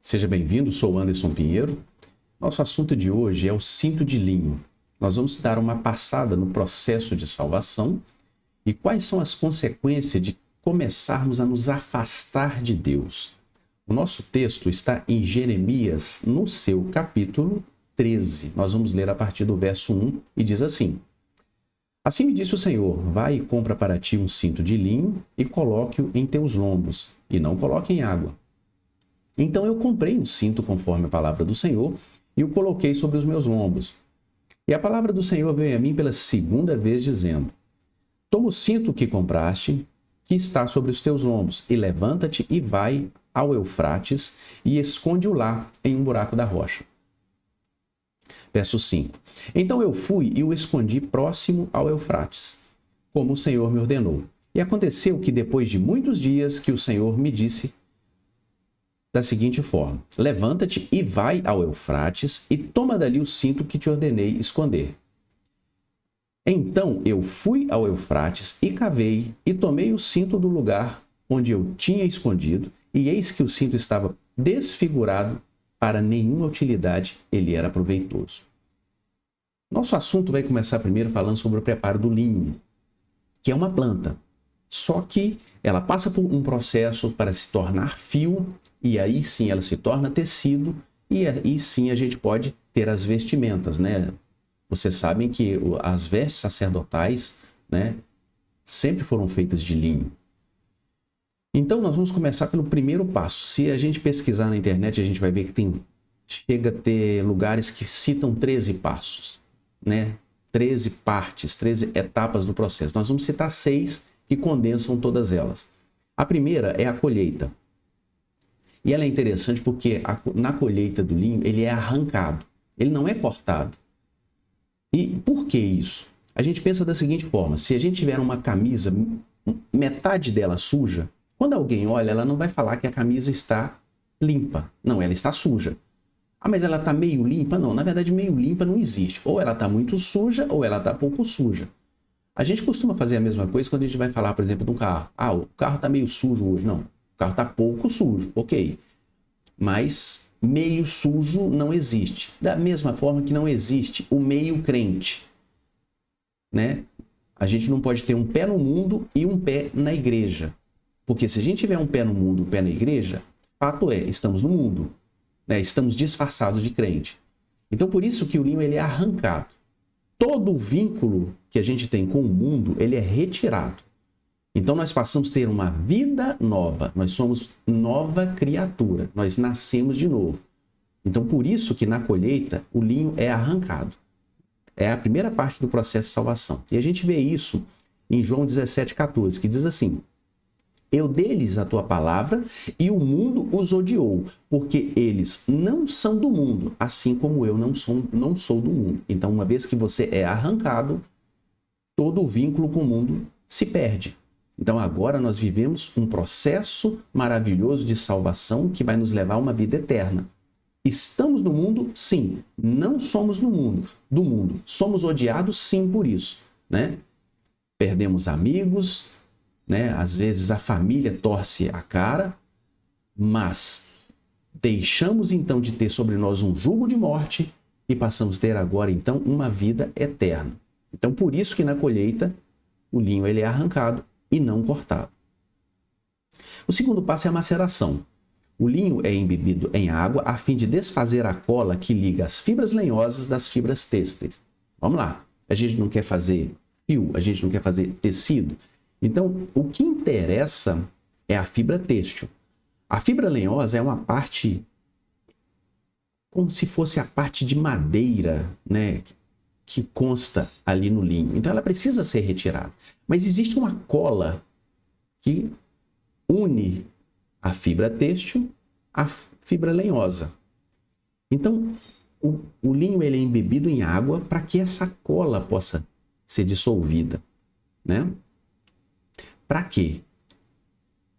Seja bem-vindo, sou Anderson Pinheiro. Nosso assunto de hoje é o cinto de linho. Nós vamos dar uma passada no processo de salvação e quais são as consequências de começarmos a nos afastar de Deus. O nosso texto está em Jeremias, no seu capítulo 13. Nós vamos ler a partir do verso 1 e diz assim: Assim me disse o Senhor, vai e compra para ti um cinto de linho e coloque-o em teus lombos, e não coloque em água. Então eu comprei um cinto conforme a palavra do Senhor e o coloquei sobre os meus lombos. E a palavra do Senhor veio a mim pela segunda vez, dizendo: Toma o cinto que compraste, que está sobre os teus lombos, e levanta-te e vai ao Eufrates e esconde-o lá em um buraco da rocha. Verso 5. Então eu fui e o escondi próximo ao Eufrates, como o Senhor me ordenou. E aconteceu que depois de muitos dias que o Senhor me disse da seguinte forma: Levanta-te e vai ao Eufrates e toma dali o cinto que te ordenei esconder. Então eu fui ao Eufrates e cavei e tomei o cinto do lugar onde eu tinha escondido, e eis que o cinto estava desfigurado, para nenhuma utilidade ele era proveitoso. Nosso assunto vai começar primeiro falando sobre o preparo do linho, que é uma planta, só que ela passa por um processo para se tornar fio, e aí sim ela se torna tecido, e aí sim a gente pode ter as vestimentas, né? Vocês sabem que as vestes sacerdotais, né, sempre foram feitas de linho. Então nós vamos começar pelo primeiro passo. Se a gente pesquisar na internet, a gente vai ver que chega a ter lugares que citam 13 passos, né? 13 partes, 13 etapas do processo. Nós vamos citar 6 que condensam todas elas. A primeira é a colheita. E ela é interessante porque na colheita do linho ele é arrancado, ele não é cortado. E por que isso? A gente pensa da seguinte forma: se a gente tiver uma camisa, metade dela suja, quando alguém olha, ela não vai falar que a camisa está limpa. Não, ela está suja. Ah, mas ela está meio limpa? Não, na verdade meio limpa não existe. Ou ela está muito suja ou ela está pouco suja. A gente costuma fazer a mesma coisa quando a gente vai falar, por exemplo, de um carro. Ah, o carro está meio sujo hoje. Não, o carro está pouco sujo, ok. Mas meio sujo não existe. Da mesma forma que não existe o meio crente, né? A gente não pode ter um pé no mundo e um pé na igreja. Porque se a gente tiver um pé no mundo e um pé na igreja, fato é, estamos no mundo, né? Estamos disfarçados de crente. Então por isso que o linho ele é arrancado. Todo o vínculo que a gente tem com o mundo, ele é retirado. Então nós passamos a ter uma vida nova, nós somos nova criatura, nós nascemos de novo. Então por isso que na colheita o linho é arrancado. É a primeira parte do processo de salvação. E a gente vê isso em João 17,14, que diz assim: Eu dei-lhes a tua palavra e o mundo os odiou, porque eles não são do mundo, assim como eu não sou do mundo. Então uma vez que você é arrancado, todo o vínculo com o mundo se perde. Então agora nós vivemos um processo maravilhoso de salvação que vai nos levar a uma vida eterna. Estamos no mundo? Sim. Não somos do mundo. Somos odiados? Sim, por isso, né? Perdemos amigos, né? Às vezes a família torce a cara, mas deixamos então de ter sobre nós um jugo de morte e passamos a ter agora então uma vida eterna. Então por isso que na colheita o linho ele é arrancado e não cortado. O segundo passo é a maceração. O linho é embebido em água a fim de desfazer a cola que liga as fibras lenhosas das fibras têxteis. Vamos lá. A gente não quer fazer fio, a gente não quer fazer tecido. Então, o que interessa é a fibra têxtil. A fibra lenhosa é uma parte como se fosse a parte de madeira, né, que consta ali no linho. Então ela precisa ser retirada. Mas existe uma cola que une a fibra têxtil à fibra lenhosa. Então o linho ele é embebido em água para que essa cola possa ser dissolvida, né? Para quê?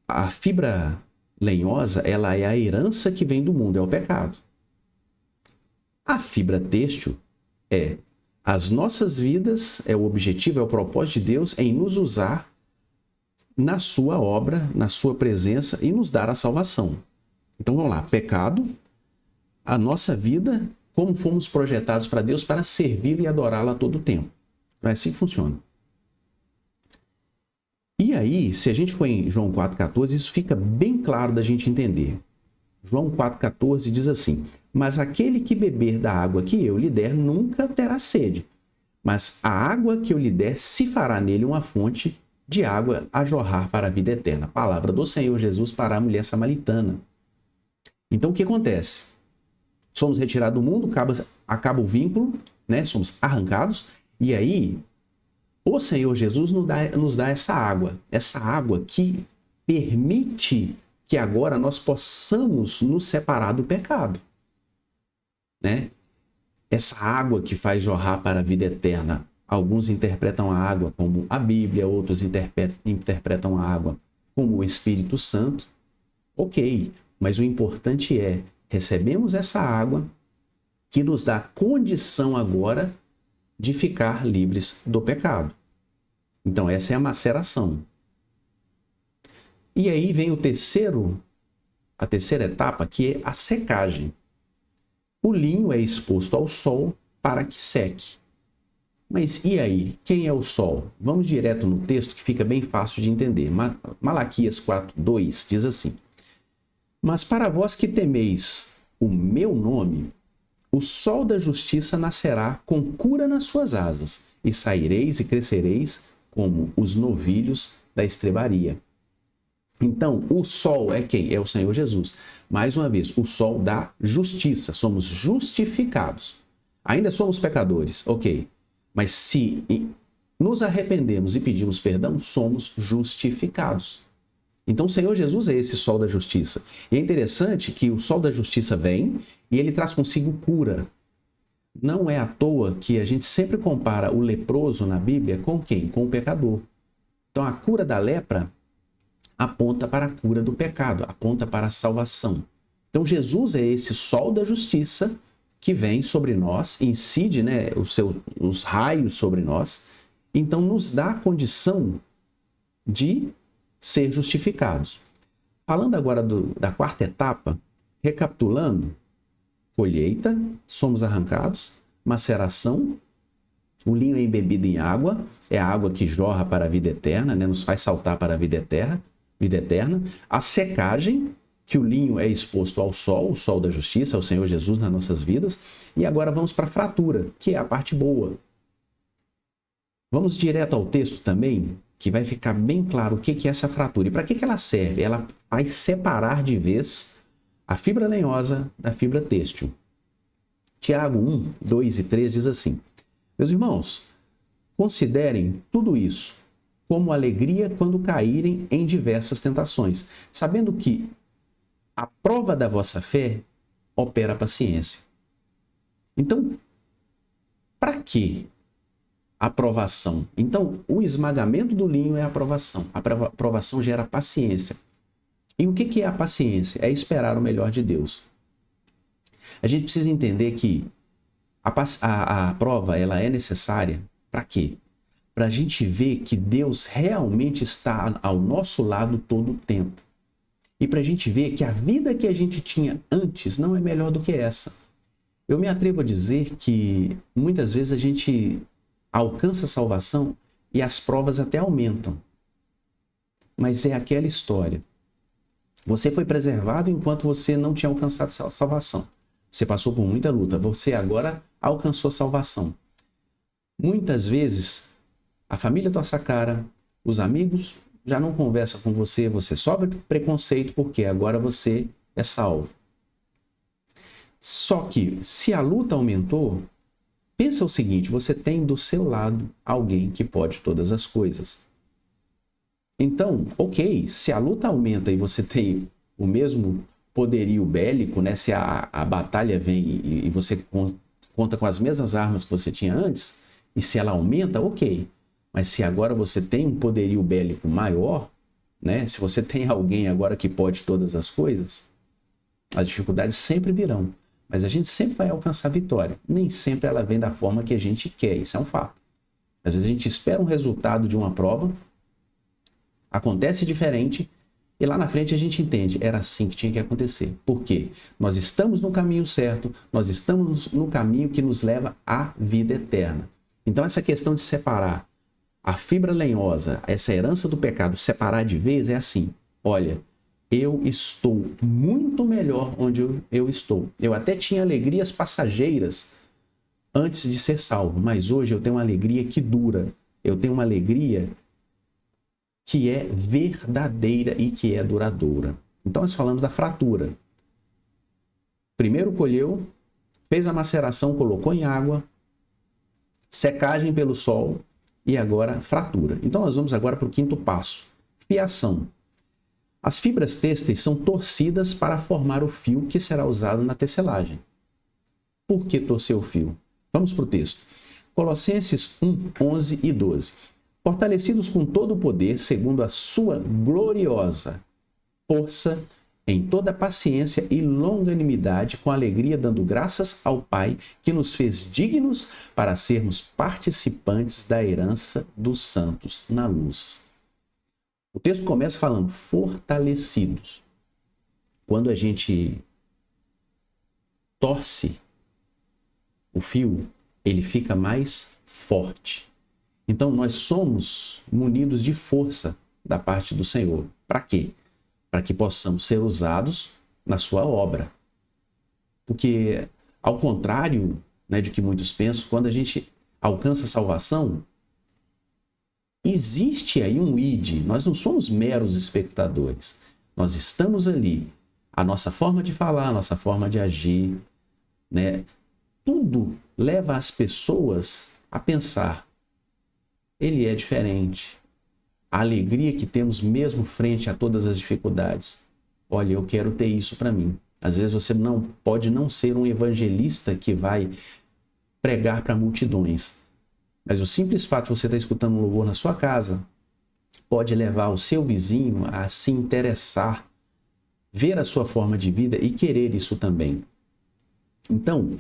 A fibra lenhosa ela é a herança que vem do mundo, é o pecado. A fibra têxtil é as nossas vidas, é o objetivo, é o propósito de Deus em nos usar na sua obra, na sua presença e nos dar a salvação. Então vamos lá, pecado, a nossa vida, como fomos projetados para Deus para servi-lo e adorá-lo a todo tempo. É assim que funciona. E aí, se a gente for em João 4,14, isso fica bem claro da gente entender. João 4,14 diz assim: mas aquele que beber da água que eu lhe der nunca terá sede, mas a água que eu lhe der se fará nele uma fonte de água a jorrar para a vida eterna. Palavra do Senhor Jesus para a mulher samaritana. Então o que acontece? Somos retirados do mundo, acaba o vínculo, né? Somos arrancados, e aí o Senhor Jesus nos dá essa água que permite que agora nós possamos nos separar do pecado, né? Essa água que faz jorrar para a vida eterna. Alguns interpretam a água como a Bíblia, outros interpretam a água como o Espírito Santo. Ok, mas o importante é, recebemos essa água que nos dá condição agora de ficar livres do pecado. Então essa é a maceração. E aí vem a terceira etapa, que é a secagem. O linho é exposto ao sol para que seque. Mas e aí? Quem é o sol? Vamos direto no texto que fica bem fácil de entender. Malaquias 4:2 diz assim: mas para vós que temeis o meu nome, o sol da justiça nascerá com cura nas suas asas, e saireis e crescereis como os novilhos da estrebaria. Então, o sol é quem? É o Senhor Jesus. Mais uma vez, o sol da justiça. Somos justificados. Ainda somos pecadores, ok. Mas se nos arrependemos e pedimos perdão, somos justificados. Então, o Senhor Jesus é esse sol da justiça. E é interessante que o sol da justiça vem e ele traz consigo cura. Não é à toa que a gente sempre compara o leproso na Bíblia com quem? Com o pecador. Então, a cura da lepra aponta para a cura do pecado, aponta para a salvação. Então, Jesus é esse sol da justiça que vem sobre nós, incide, né, os raios sobre nós, então nos dá a condição de ser justificados. Falando agora da quarta etapa, recapitulando: colheita, somos arrancados; maceração, o linho é embebido em água, é a água que jorra para a vida eterna, né, nos faz saltar para a vida eterna. A secagem, que o linho é exposto ao sol, o sol da justiça, ao Senhor Jesus nas nossas vidas. E agora vamos para a fratura, que é a parte boa. Vamos direto ao texto também, que vai ficar bem claro o que é essa fratura. E para que ela serve? Ela vai separar de vez a fibra lenhosa da fibra têxtil. Tiago 1:2 e 3 diz assim: meus irmãos, considerem tudo isso como alegria quando caírem em diversas tentações, sabendo que a prova da vossa fé opera a paciência. Então, para que a aprovação? Então, o esmagamento do linho é a aprovação. A aprovação gera paciência. E o que é a paciência? É esperar o melhor de Deus. A gente precisa entender que a prova ela é necessária para quê? Para a gente ver que Deus realmente está ao nosso lado todo o tempo. E para a gente ver que a vida que a gente tinha antes não é melhor do que essa. Eu me atrevo a dizer que muitas vezes a gente alcança a salvação e as provas até aumentam. Mas é aquela história. Você foi preservado enquanto você não tinha alcançado a salvação. Você passou por muita luta. Você agora alcançou a salvação. Muitas vezes a família torce a cara, os amigos já não conversa com você, você sofre preconceito porque agora você é salvo. Só que se a luta aumentou, pensa o seguinte: você tem do seu lado alguém que pode todas as coisas. Então, ok, se a luta aumenta e você tem o mesmo poderio bélico, né? Se a batalha vem e você conta com as mesmas armas que você tinha antes, e se ela aumenta, ok. Mas se agora você tem um poderio bélico maior, né? Se você tem alguém agora que pode todas as coisas, as dificuldades sempre virão. Mas a gente sempre vai alcançar a vitória. Nem sempre ela vem da forma que a gente quer, isso é um fato. Às vezes a gente espera um resultado de uma prova, acontece diferente, E lá na frente a gente entende, era assim que tinha que acontecer. Por quê? Nós estamos no caminho certo, nós estamos no caminho que nos leva à vida eterna. Então essa questão de separar a fibra lenhosa, essa herança do pecado, separar de vez é assim, olha, eu estou muito melhor onde eu estou. Eu até tinha alegrias passageiras antes de ser salvo, mas hoje eu tenho uma alegria que dura. Eu tenho uma alegria que é verdadeira e que é duradoura. Então nós falamos da fratura. Primeiro colheu, fez a maceração, colocou em água, secagem pelo sol e agora fratura. Então nós vamos agora para o quinto passo, fiação. As fibras têxteis são torcidas para formar o fio que será usado na tecelagem. Por que torcer o fio? Vamos para o texto. Colossenses 1, 11 e 12. Fortalecidos com todo o poder, segundo a sua gloriosa força, em toda paciência e longanimidade, com alegria, dando graças ao Pai, que nos fez dignos para sermos participantes da herança dos santos na luz. O texto começa falando fortalecidos. Quando a gente torce o fio, ele fica mais forte. Então nós somos munidos de força da parte do Senhor. Para quê? Para que possamos ser usados na sua obra. Porque, ao contrário, né, de que muitos pensam, quando a gente alcança a salvação, existe aí um id, nós não somos meros espectadores. Nós estamos ali. A nossa forma de falar, a nossa forma de agir, né? Tudo leva as pessoas a pensar. Ele é diferente. A alegria que temos mesmo frente a todas as dificuldades. Olha, eu quero ter isso para mim. Às vezes você pode não ser um evangelista que vai pregar para multidões. Mas o simples fato de você estar escutando um louvor na sua casa pode levar o seu vizinho a se interessar, ver a sua forma de vida e querer isso também. Então,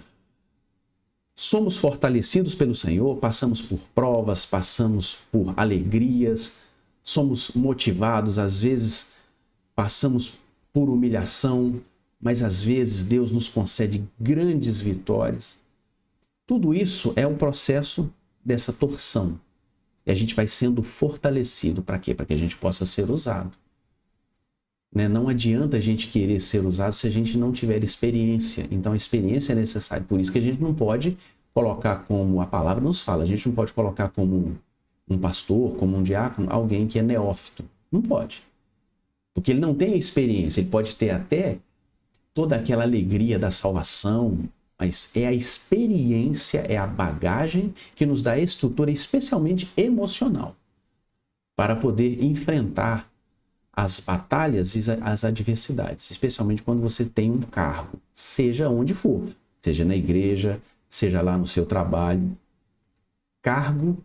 somos fortalecidos pelo Senhor, passamos por provas, passamos por alegrias, somos motivados, às vezes passamos por humilhação, mas às vezes Deus nos concede grandes vitórias. Tudo isso é um processo dessa torção. E a gente vai sendo fortalecido. Para quê? Para que a gente possa ser usado. Né? Não adianta a gente querer ser usado se a gente não tiver experiência. Então a experiência é necessária. Por isso que a gente não pode colocar como a palavra nos fala. A gente não pode colocar como um pastor, como um diácono, alguém que é neófito. Não pode. Porque ele não tem a experiência. Ele pode ter até toda aquela alegria da salvação, mas é a experiência, é a bagagem que nos dá a estrutura, especialmente emocional, para poder enfrentar as batalhas e as adversidades, especialmente quando você tem um cargo, seja onde for, seja na igreja, seja lá no seu trabalho. Cargo,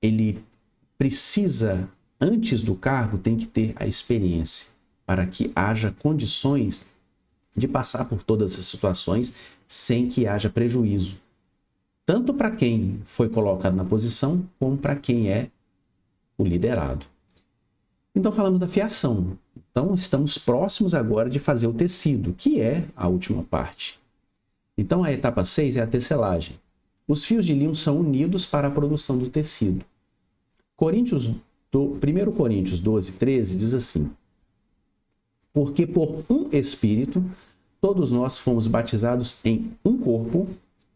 ele precisa, antes do cargo, tem que ter a experiência, para que haja condições de passar por todas as situações sem que haja prejuízo. Tanto para quem foi colocado na posição, como para quem é o liderado. Então falamos da fiação. Então estamos próximos agora de fazer o tecido, que é a última parte. Então a etapa 6 é a tecelagem. Os fios de linho são unidos para a produção do tecido. 1 Coríntios 12, 13 diz assim: porque por um Espírito todos nós fomos batizados em um corpo,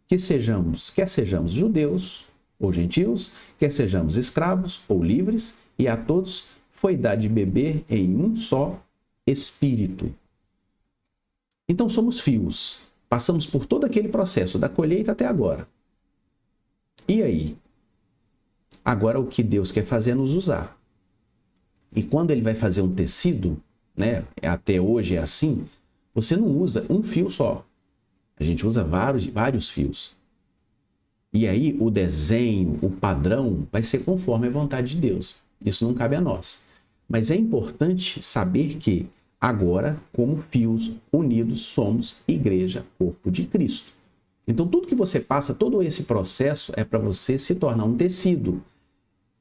quer sejamos judeus ou gentios, quer sejamos escravos ou livres, e a todos foi dado de beber em um só Espírito. Então somos fios, passamos por todo aquele processo, da colheita até agora. E aí? Agora o que Deus quer fazer é nos usar. E quando ele vai fazer um tecido, né, até hoje é assim, você não usa um fio só. A gente usa vários fios. E aí o desenho, o padrão, vai ser conforme a vontade de Deus. Isso não cabe a nós. Mas é importante saber que agora, como fios unidos, somos igreja, corpo de Cristo. Então tudo que você passa, todo esse processo é para você se tornar um tecido.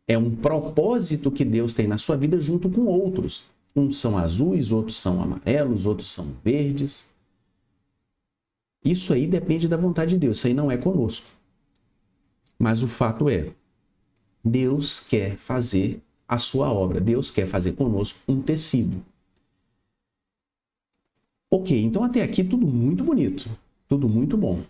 É um propósito que Deus tem na sua vida junto com outros. Uns são azuis, outros são amarelos, outros são verdes. Isso aí depende da vontade de Deus, isso aí não é conosco. Mas o fato é, Deus quer fazer a sua obra, Deus quer fazer conosco um tecido. Ok, então até aqui tudo muito bonito, tudo muito bom.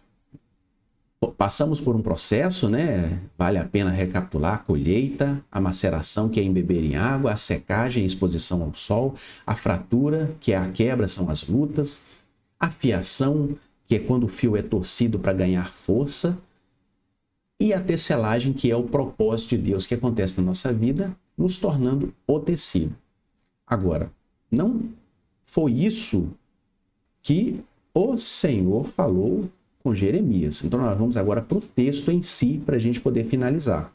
Passamos por um processo, né? Vale a pena recapitular: a colheita, a maceração, que é embeber em água, a secagem, a exposição ao sol, a fratura, que é a quebra, são as lutas, a fiação, que é quando o fio é torcido para ganhar força, e a tecelagem, que é o propósito de Deus que acontece na nossa vida, nos tornando o tecido. Agora, não foi isso que o Senhor falou com Jeremias. Então nós vamos agora para o texto em si, para a gente poder finalizar.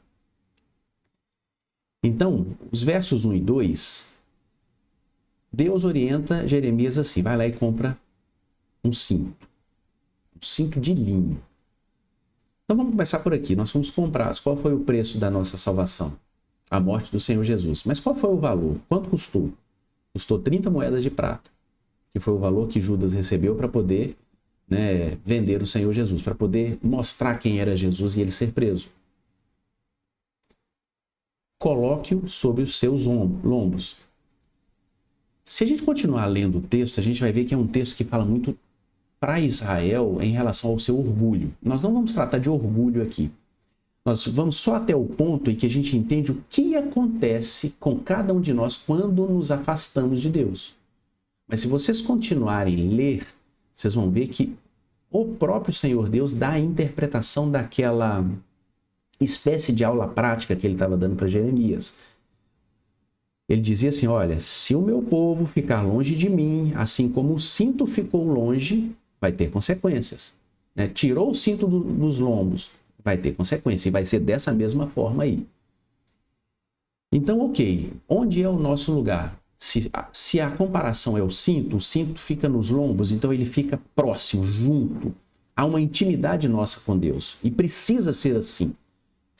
Então, os versos 1 e 2, Deus orienta Jeremias assim: vai lá e compra um cinto de linho. Então vamos começar por aqui. Nós fomos comprar. Qual foi o preço da nossa salvação? A morte do Senhor Jesus. Mas qual foi o valor? Quanto custou? Custou 30 moedas de prata, que foi o valor que Judas recebeu para poder, né, vender o Senhor Jesus, para poder mostrar quem era Jesus e ele ser preso. Coloque-o sobre os seus lombos. Se a gente continuar lendo o texto, a gente vai ver que é um texto que fala muito para Israel em relação ao seu orgulho. Nós não vamos tratar de orgulho aqui. Nós vamos só até o ponto em que a gente entende o que acontece com cada um de nós quando nos afastamos de Deus. Mas se vocês continuarem a ler, vocês vão ver que o próprio Senhor Deus dá a interpretação daquela espécie de aula prática que ele estava dando para Jeremias. Ele dizia assim: olha, se o meu povo ficar longe de mim, assim como o cinto ficou longe, vai ter consequências. Né? Tirou o cinto dos lombos, vai ter consequência, e vai ser dessa mesma forma aí. Então, ok, onde é o nosso lugar? Se a comparação é o cinto fica nos lombos, então ele fica próximo, junto. Há uma intimidade nossa com Deus. E precisa ser assim.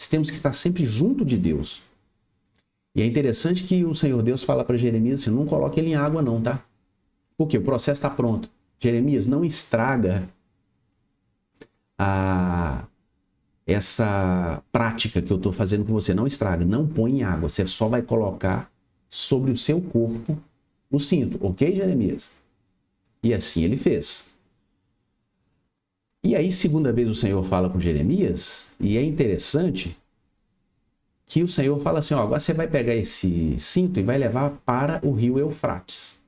Temos que estar sempre junto de Deus. E é interessante que o Senhor Deus fala para Jeremias assim: não coloque ele em água não, tá? Porque o processo está pronto. Jeremias, não estraga essa prática que eu estou fazendo com você. Não estraga, não põe em água. Você só vai colocar sobre o seu corpo o cinto. Ok, Jeremias? E assim ele fez. E aí, segunda vez o Senhor fala com Jeremias, e é interessante que o Senhor fala assim: ó, agora você vai pegar esse cinto e vai levar para o rio Eufrates.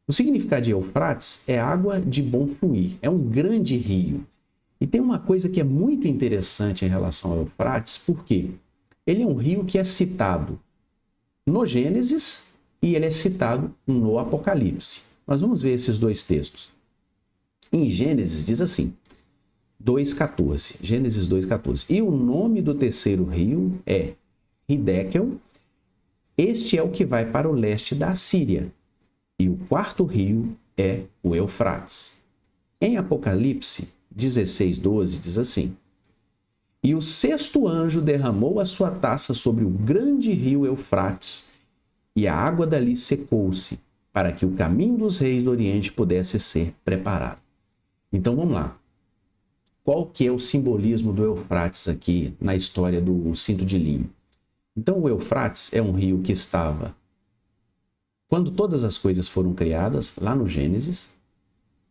O significado de Eufrates é água de bom fluir, é um grande rio. E tem uma coisa que é muito interessante em relação ao Eufrates, porque ele é um rio que é citado no Gênesis e ele é citado no Apocalipse. Nós vamos ver esses dois textos. Em Gênesis diz assim, 2,14, Gênesis 2,14. E o nome do terceiro rio é Hiddekel. Este é o que vai para o leste da Síria. E o quarto rio é o Eufrates. Em Apocalipse 16:12 diz assim: e o sexto anjo derramou a sua taça sobre o grande rio Eufrates, e a água dali secou-se, para que o caminho dos reis do Oriente pudesse ser preparado. Então vamos lá. Qual que é o simbolismo do Eufrates aqui na história do cinto de linho? Então o Eufrates é um rio que estava, quando todas as coisas foram criadas, lá no Gênesis,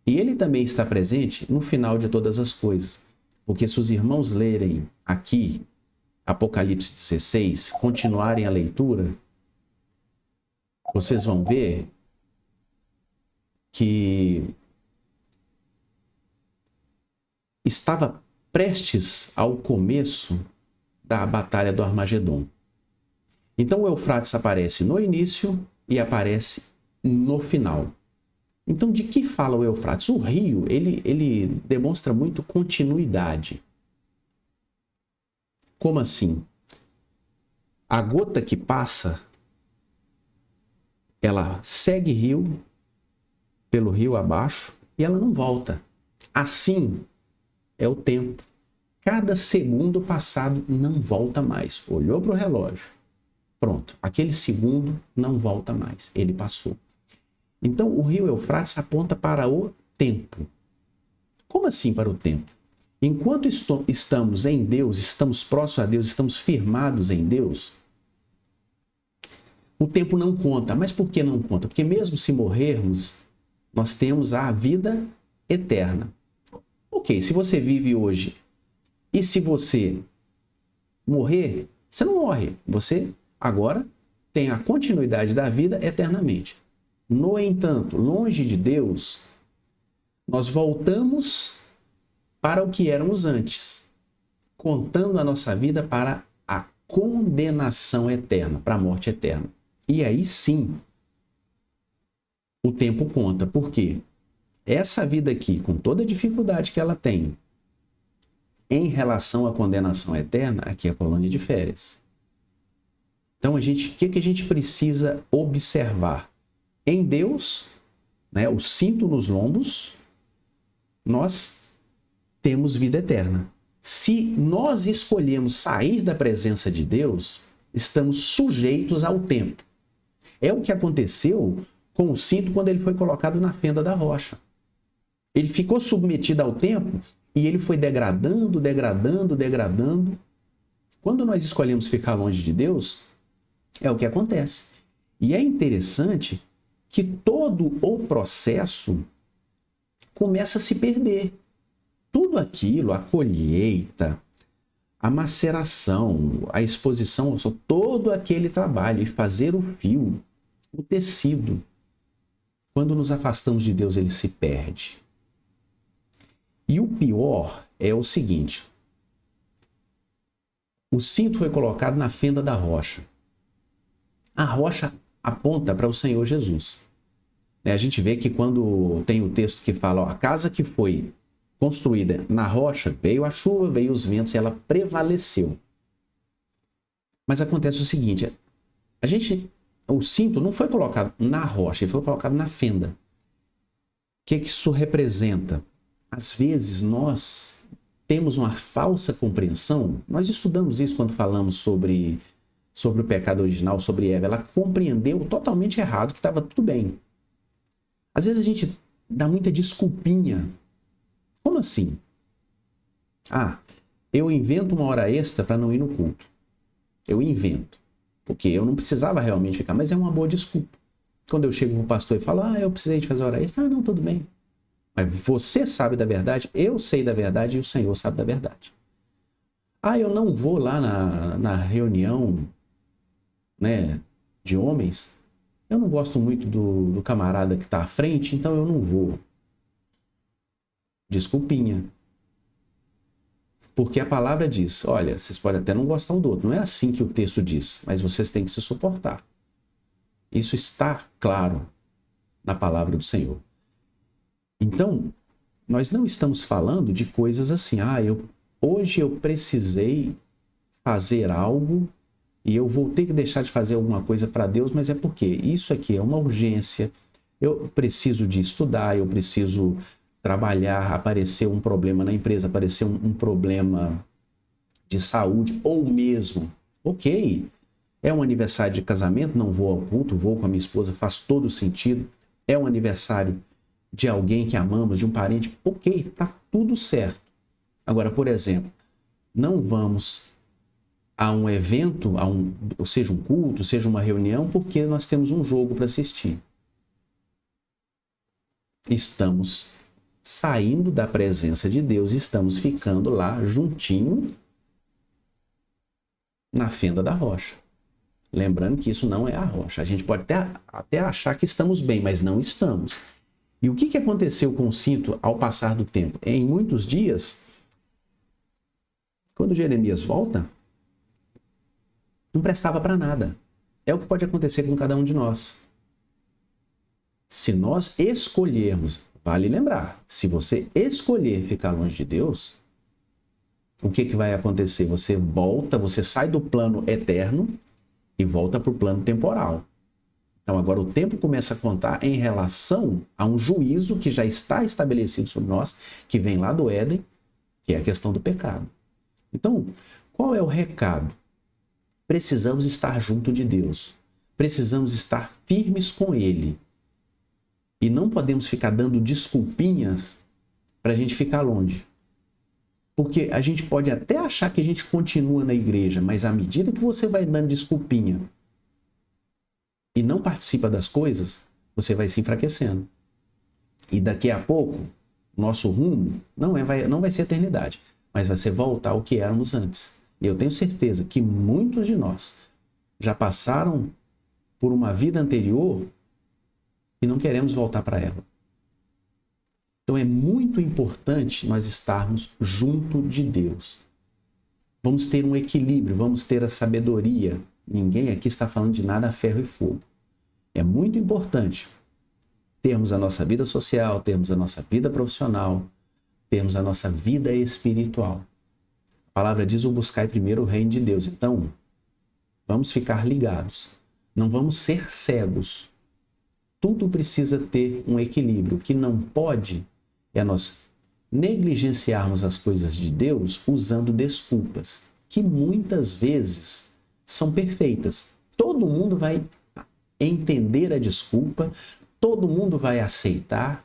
e ele também está presente no final de todas as coisas. Porque se os irmãos lerem aqui, Apocalipse 16, continuarem a leitura, vocês vão ver que estava prestes ao começo da batalha do Armagedon. Então o Eufrates aparece no início e aparece no final. Então, de que fala o Eufrates? O rio, ele demonstra muito continuidade. Como assim? A gota que passa, ela segue pelo rio abaixo, e ela não volta. Assim é o tempo. Cada segundo passado não volta mais. Olhou para o relógio. Pronto, aquele segundo não volta mais. Ele passou. Então, o rio Eufrates aponta para o tempo. Como assim para o tempo? Enquanto estamos em Deus, estamos próximos a Deus, estamos firmados em Deus, o tempo não conta. Mas por que não conta? Porque mesmo se morrermos, nós temos a vida eterna. Ok, se você vive hoje e se você morrer, você não morre. Você agora tem a continuidade da vida eternamente. No entanto, longe de Deus, nós voltamos para o que éramos antes, contando a nossa vida para a condenação eterna, para a morte eterna. E aí sim, o tempo conta. Por quê? Essa vida aqui, com toda a dificuldade que ela tem, em relação à condenação eterna, aqui é a colônia de férias. Então, o que a gente precisa observar? Em Deus, né, o cinto nos lombos, nós temos vida eterna. Se nós escolhemos sair da presença de Deus, estamos sujeitos ao tempo. É o que aconteceu com o cinto quando ele foi colocado na fenda da rocha. Ele ficou submetido ao tempo e ele foi degradando, degradando, degradando. Quando nós escolhemos ficar longe de Deus, é o que acontece. E é interessante que todo o processo começa a se perder. Tudo aquilo, a colheita, a maceração, a exposição, todo aquele trabalho e fazer o fio, o tecido, quando nos afastamos de Deus, ele se perde. E o pior é o seguinte: o cinto foi colocado na fenda da rocha. A rocha aponta para o Senhor Jesus. A gente vê que quando tem o texto que fala, ó, a casa que foi construída na rocha, veio a chuva, veio os ventos e ela prevaleceu. Mas acontece o seguinte, o cinto não foi colocado na rocha, ele foi colocado na fenda. O que isso representa? Às vezes nós temos uma falsa compreensão, nós estudamos isso quando falamos sobre o pecado original, sobre Eva, ela compreendeu totalmente errado, que estava tudo bem. Às vezes a gente dá muita desculpinha. Como assim? Eu invento uma hora extra para não ir no culto. Eu invento. Porque eu não precisava realmente ficar, mas é uma boa desculpa. Quando eu chego no pastor e falo, eu precisei de fazer hora extra, não, tudo bem. Mas você sabe da verdade, eu sei da verdade e o Senhor sabe da verdade. Eu não vou lá na reunião, né, de homens. Eu não gosto muito do camarada que está à frente, então eu não vou. Desculpinha. Porque a palavra diz, olha, vocês podem até não gostar um do outro. Não é assim que o texto diz, mas vocês têm que se suportar. Isso está claro na palavra do Senhor. Então, nós não estamos falando de coisas assim, hoje eu precisei fazer algo e eu vou ter que deixar de fazer alguma coisa para Deus, mas é porque isso aqui é uma urgência, eu preciso de estudar, eu preciso trabalhar, apareceu um problema na empresa, apareceu um problema de saúde, ou mesmo, ok, é um aniversário de casamento, não vou ao culto, vou com a minha esposa, faz todo sentido, é um aniversário de alguém que amamos, de um parente, ok, tá tudo certo. Agora, por exemplo, não vamos a um evento, seja um culto, seja uma reunião, porque nós temos um jogo para assistir. Estamos saindo da presença de Deus, estamos ficando lá juntinho na fenda da rocha. Lembrando que isso não é a rocha. A gente pode até achar que estamos bem, mas não estamos. E o que aconteceu com o cinto ao passar do tempo? Em muitos dias, quando Jeremias volta, não prestava para nada. É o que pode acontecer com cada um de nós. Se nós escolhermos, vale lembrar, se você escolher ficar longe de Deus, o que vai acontecer? Você sai do plano eterno e volta para o plano temporal. Então agora o tempo começa a contar em relação a um juízo que já está estabelecido sobre nós, que vem lá do Éden, que é a questão do pecado. Então, qual é o recado? Precisamos estar junto de Deus. Precisamos estar firmes com Ele. E não podemos ficar dando desculpinhas para a gente ficar longe. Porque a gente pode até achar que a gente continua na igreja, mas à medida que você vai dando desculpinha e não participa das coisas, você vai se enfraquecendo. E daqui a pouco, nosso rumo não vai ser eternidade, mas vai ser voltar ao que éramos antes. E eu tenho certeza que muitos de nós já passaram por uma vida anterior e não queremos voltar para ela. Então é muito importante nós estarmos junto de Deus. Vamos ter um equilíbrio, vamos ter a sabedoria. Ninguém aqui está falando de nada a ferro e fogo. É muito importante termos a nossa vida social, termos a nossa vida profissional, termos a nossa vida espiritual. A palavra diz: o buscai primeiro o reino de Deus. Então, vamos ficar ligados. Não vamos ser cegos. Tudo precisa ter um equilíbrio. O que não pode é nós negligenciarmos as coisas de Deus usando desculpas, que muitas vezes são perfeitas. Todo mundo vai entender a desculpa, todo mundo vai aceitar,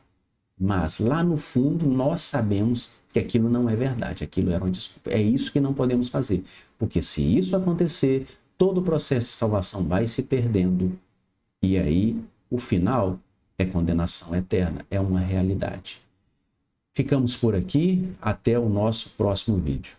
mas lá no fundo nós sabemos que aquilo não é verdade, aquilo era uma desculpa. É isso que não podemos fazer, porque se isso acontecer, todo o processo de salvação vai se perdendo e aí o final é condenação eterna, é uma realidade. Ficamos por aqui, até o nosso próximo vídeo.